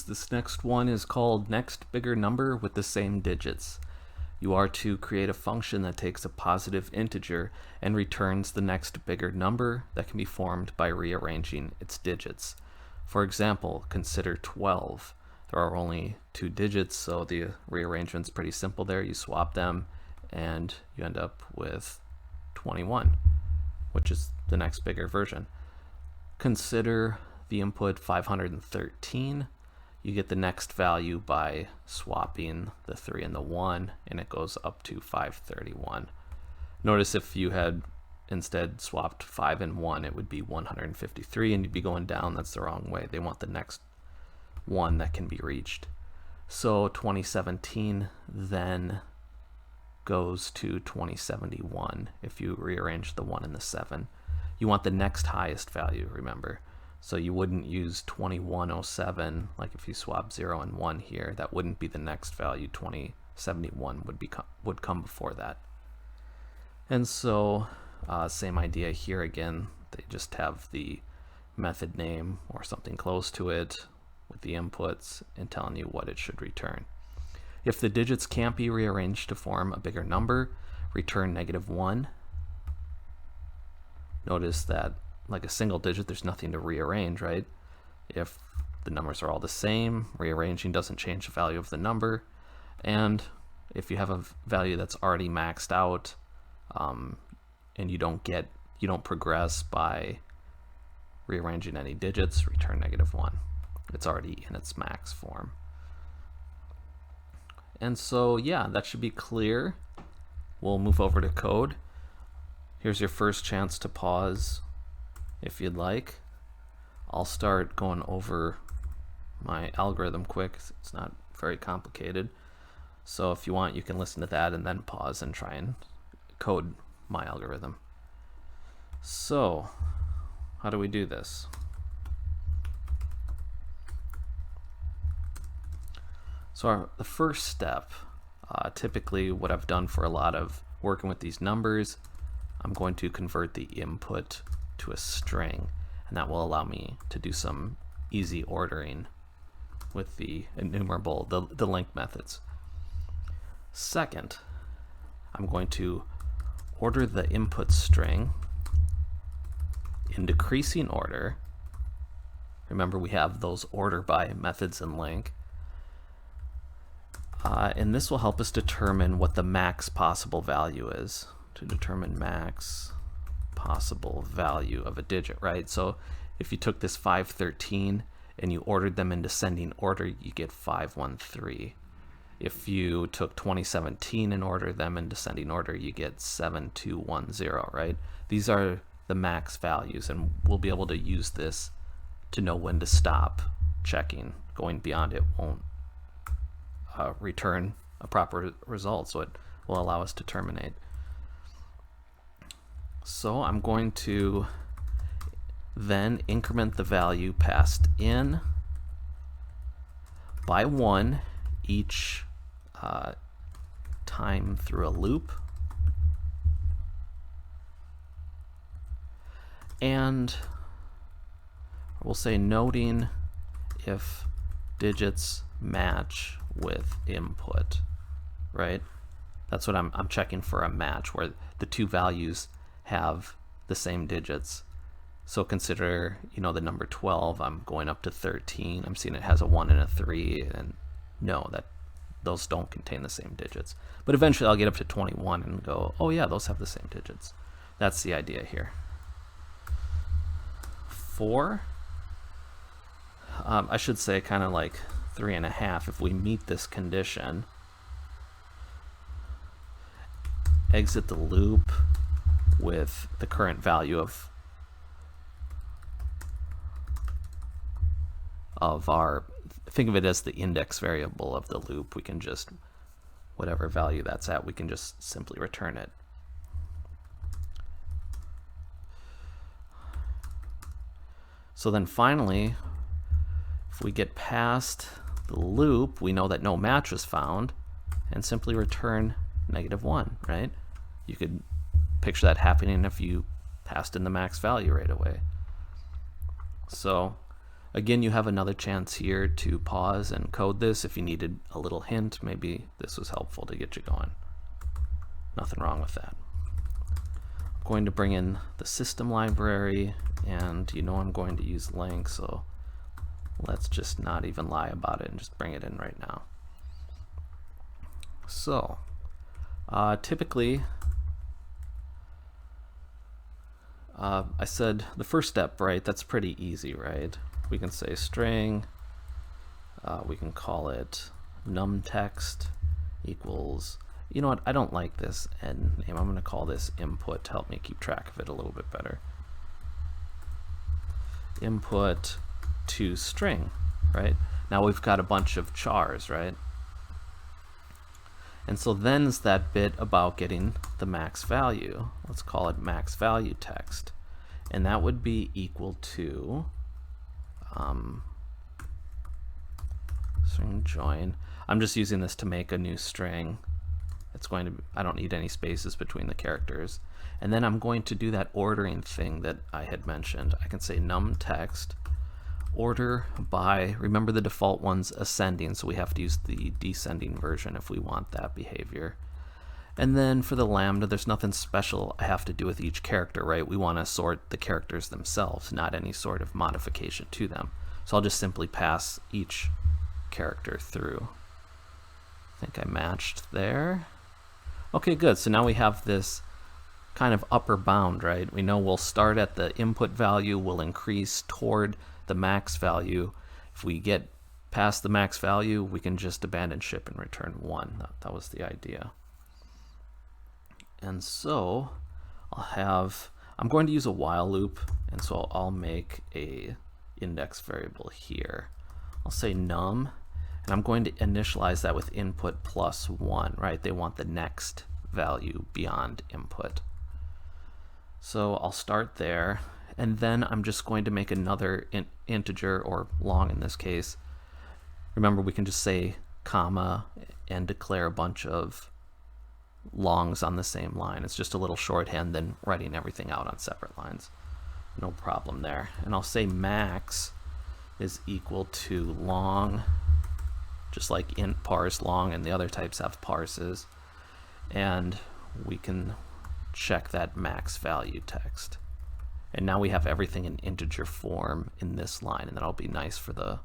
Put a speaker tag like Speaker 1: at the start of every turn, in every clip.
Speaker 1: This next one is called next bigger number with the same digits. You are to create a function that takes a positive integer and returns the next bigger number that can be formed by rearranging its digits. For example, consider 12. There are only 2 digits, so the rearrangement's pretty simple there. You swap them and you end up with 21, which is the next bigger version. Consider the input 513. You get the next value by swapping the 3 and the 1, and it goes up to 531. Notice if you had instead swapped 5 and 1, it would be 153, and you'd be going down. That's the wrong way. They want the next one that can be reached. So 2017 then goes to 2071 if you rearrange the 1 and the 7. You want the next highest value, remember. So you wouldn't use 2107, like if you swap 0 and 1 here, that wouldn't be the next value. 2071 would come before that. And so same idea here again. They just have the method name or something close to it with the inputs and telling you what it should return. If the digits can't be rearranged to form a bigger number, return -1. Notice that like a single digit, there's nothing to rearrange, right? If the numbers are all the same, rearranging doesn't change the value of the number. And if you have a value that's already maxed out, and you don't progress by rearranging any digits, return -1. It's already in its max form. And so, yeah, that should be clear. We'll move over to code. Here's your first chance to pause if you'd like. I'll start going over my algorithm quick. It's not very complicated. So if you want, you can listen to that and then pause and try and code my algorithm. So how do we do this? So the first step, typically what I've done for a lot of working with these numbers, I'm going to convert the input to a string, and that will allow me to do some easy ordering with the enumerable, the link methods. Second, I'm going to order the input string in decreasing order. Remember, we have those order by methods in link. And this will help us determine what the max possible value is. To determine max possible value of a digit, right? So if you took this 513 and you ordered them in descending order, you get 513. If you took 2017 and ordered them in descending order, you get 7210, right? These are the max values, and we'll be able to use this to know when to stop checking. Going beyond it won't return a proper result, so it will allow us to terminate. So I'm going to then increment the value passed in by 1 each time through a loop. And we'll say noting if digits match with input, right? That's what I'm checking for, a match where the two values have the same digits. So consider, the number 12, I'm going up to 13. I'm seeing it has a 1 and a 3, and no, that those don't contain the same digits. But eventually I'll get up to 21 and go, oh yeah, those have the same digits. That's the idea here. 4, I should say kind of like 3.5. If we meet this condition, exit the loop with the current value of our, think of it as the index variable of the loop. We can just, whatever value that's at, we can just simply return it. So then finally, if we get past the loop, we know that no match was found, and simply return -1, right? You could picture that happening if you passed in the max value right away. So Again, you have another chance here to pause and code this if you needed a little hint. Maybe this was helpful to get you going. Nothing wrong with that. I'm going to bring in the system library, and you know I'm going to use length, so let's just not even lie about it and just bring it in right now. So typically, I said the first step, right? That's pretty easy, right? We can say string, we can call it numText equals, you know what, I don't like this end name. I'm going to call this input to help me keep track of it a little bit better. Input to string, right? Now we've got a bunch of chars, right? And so then's that bit about getting the max value. Let's call it max value text. And that would be equal to string join. I'm just using this to make a new string. It's going to be, I don't need any spaces between the characters. And then I'm going to do that ordering thing that I had mentioned. I can say numText order by, remember the default one's ascending, so we have to use the descending version if we want that behavior. And then for the lambda, there's nothing special I have to do with each character, right? We want to sort the characters themselves, not any sort of modification to them. So I'll just simply pass each character through. I think I matched there. Okay, good. So now we have this kind of upper bound, right? We know we'll start at the input value, we'll increase toward the max value. If we get past the max value, we can just abandon ship and return 1. That was the idea. And so I'm going to use a while loop, and so I'll make a index variable here. I'll say num, and I'm going to initialize that with input plus 1, right? They want the next value beyond input. So I'll start there, and then I'm just going to make another integer, or long in this case. Remember, we can just say comma and declare a bunch of longs on the same line. It's just a little shorthand than writing everything out on separate lines. No problem there. And I'll say max is equal to long, just like int parse long, and the other types have parses. And we can check that max value text. And now we have everything in integer form in this line, and that'll be nice for the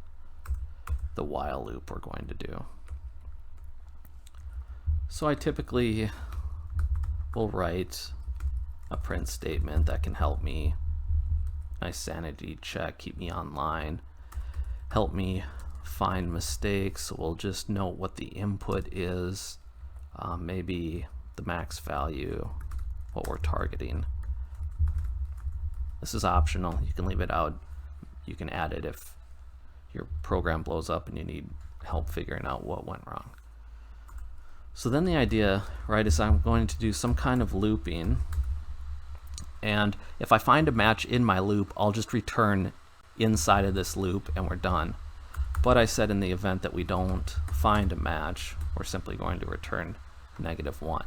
Speaker 1: while loop we're going to do. So I typically will write a print statement that can help me, nice sanity check, keep me online, help me find mistakes. So we'll just note what the input is, maybe the max value, what we're targeting. This is optional. You can leave it out. You can add it if your program blows up and you need help figuring out what went wrong. So then the idea, right, is I'm going to do some kind of looping, and if I find a match in my loop, I'll just return inside of this loop and we're done. But I said in the event that we don't find a match, we're simply going to return -1.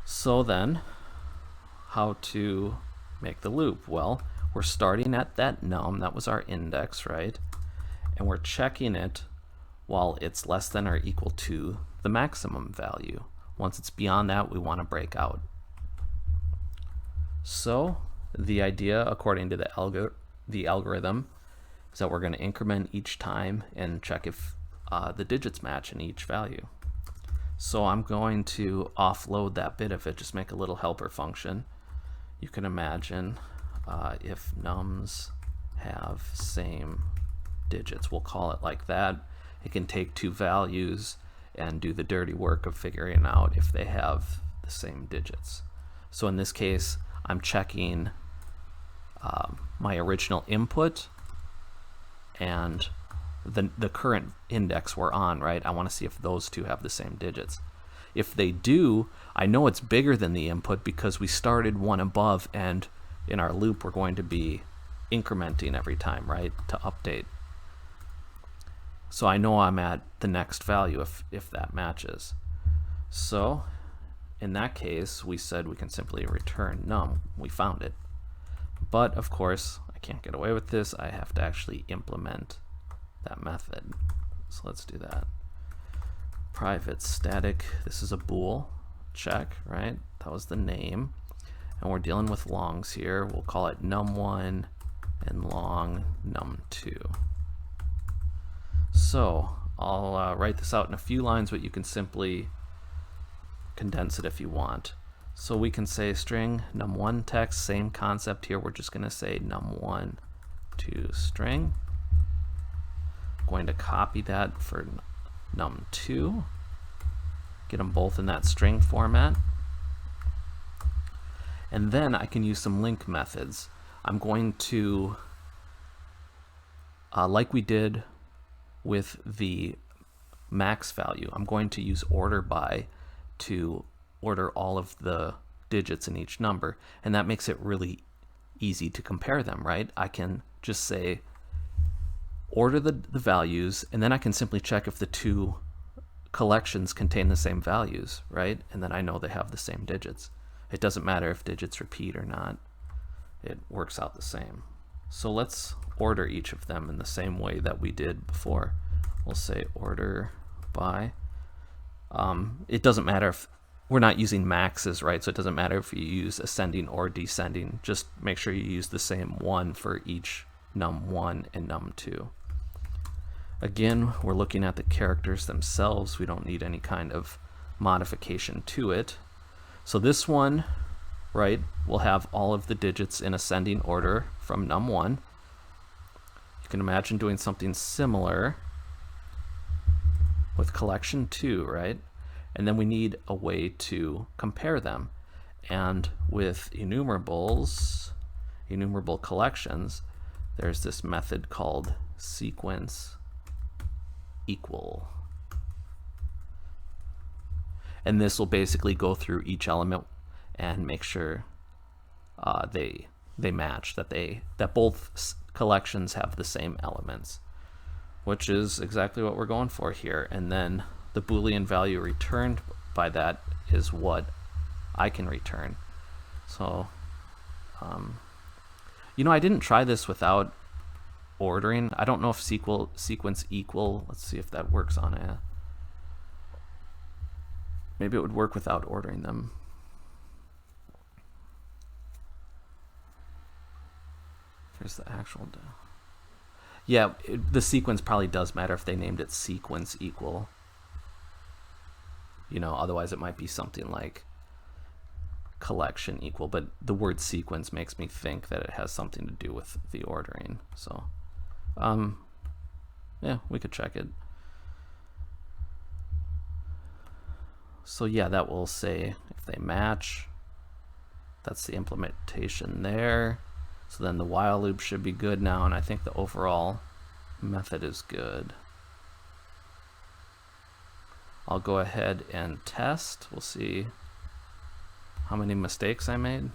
Speaker 1: So then, how to make the loop? Well, we're starting at that num, that was our index, right? And we're checking it while it's less than or equal to the maximum value. Once it's beyond that, we want to break out. So the idea, according to the algorithm, is that we're going to increment each time and check if the digits match in each value. So I'm going to offload that bit of it, just make a little helper function. You can imagine if nums have same digits, we'll call it like that. It can take two values and do the dirty work of figuring out if they have the same digits. So in this case, I'm checking my original input and the current index we're on, right? I want to see if those two have the same digits. If they do, I know it's bigger than the input because we started one above, and in our loop we're going to be incrementing every time, right, to update. So I know I'm at the next value if that matches. So in that case, we said we can simply return num. We found it. But of course, I can't get away with this. I have to actually implement that method. So let's do that. Private static, this is a bool, check, right? That was the name. And we're dealing with longs here. We'll call it num1 and long num2. So I'll write this out in a few lines, but you can simply condense it if you want. So we can say string num1 text, same concept here. We're just going to say num1 to string. Going to copy that for num2, get them both in that string format, and then I can use some link methods. I'm going to, like we did with the max value, I'm going to use order by to order all of the digits in each number, and that makes it really easy to compare them, right? I can just say order the values, and then I can simply check if the two collections contain the same values, right? And then I know they have the same digits. It doesn't matter if digits repeat or not. It works out the same. So let's order each of them in the same way that we did before. We'll say order by. It doesn't matter if we're not using maxes, right? So it doesn't matter if you use ascending or descending. Just make sure you use the same one for each num1 and num2. Again, we're looking at the characters themselves. We don't need any kind of modification to it. So this one, right, will have all of the digits in ascending order from num1. You can imagine doing something similar with collection 2, right? And then we need a way to compare them. And with enumerables, enumerable collections, there's this method called sequence equal. And this will basically go through each element and make sure they match, that both collections have the same elements, which is exactly what we're going for here. And then the Boolean value returned by that is what I can return. So you know, I didn't try this without ordering. I don't know if sequence equal, let's see if that works on it. Maybe it would work without ordering them. Here's the actual. Yeah, the sequence probably does matter if they named it sequence equal. You know, otherwise it might be something like collection equal, but the word sequence makes me think that it has something to do with the ordering. So yeah, we could check it. So yeah, that will say if they match. That's the implementation there. So then the while loop should be good now, and I think the overall method is good. I'll go ahead and test. We'll see how many mistakes I made.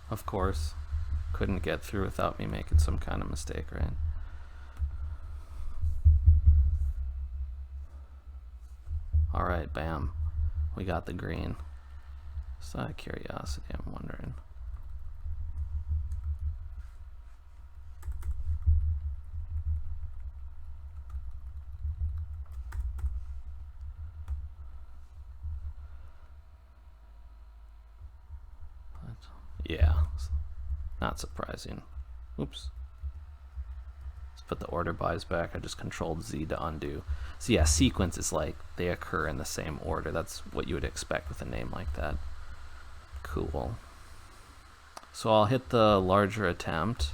Speaker 1: Of course, couldn't get through without me making some kind of mistake, right? All right, bam, we got the green. Just out of curiosity, I'm wondering. Yeah, not surprising. Oops. Let's put the order bys back. I just controlled Z to undo. So yeah, sequence is like they occur in the same order. That's what you would expect with a name like that. Cool. So I'll hit the larger attempt.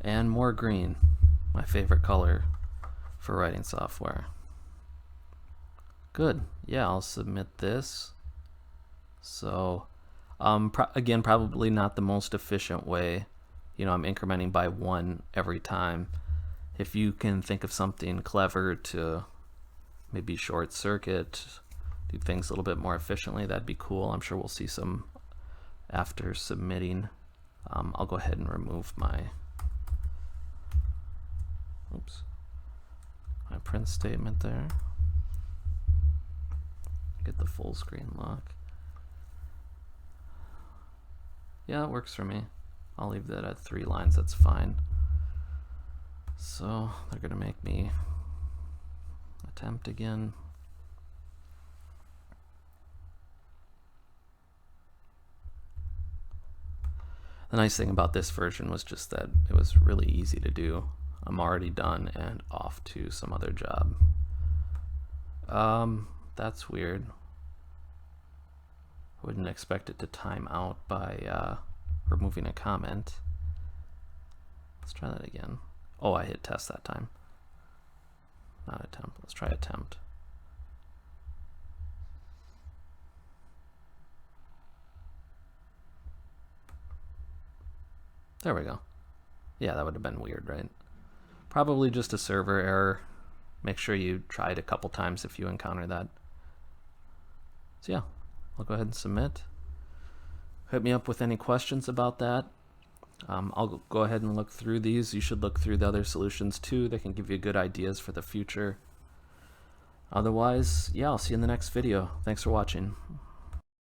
Speaker 1: And more green, my favorite color for writing software. Good. Yeah, I'll submit this. So again, probably not the most efficient way. You know, I'm incrementing by 1 every time. If you can think of something clever to maybe short circuit, do things a little bit more efficiently, that'd be cool. I'm sure we'll see some after submitting. I'll go ahead and remove my, oops. my print statement there. Get the full screen lock. Yeah, it works for me. I'll leave that at 3 lines, that's fine. So they're gonna make me attempt again. The nice thing about this version was just that it was really easy to do. I'm already done and off to some other job. That's weird. I wouldn't expect it to time out by removing a comment. Let's try that again. Oh, I hit test that time. Not attempt. Let's try attempt. There we go. Yeah, that would have been weird, right? Probably just a server error. Make sure you try it a couple times if you encounter that. So yeah, I'll go ahead and submit. Hit me up with any questions about that. I'll go ahead and look through these. You should look through the other solutions too. They can give you good ideas for the future. Otherwise, yeah, I'll see you in the next video. Thanks for watching.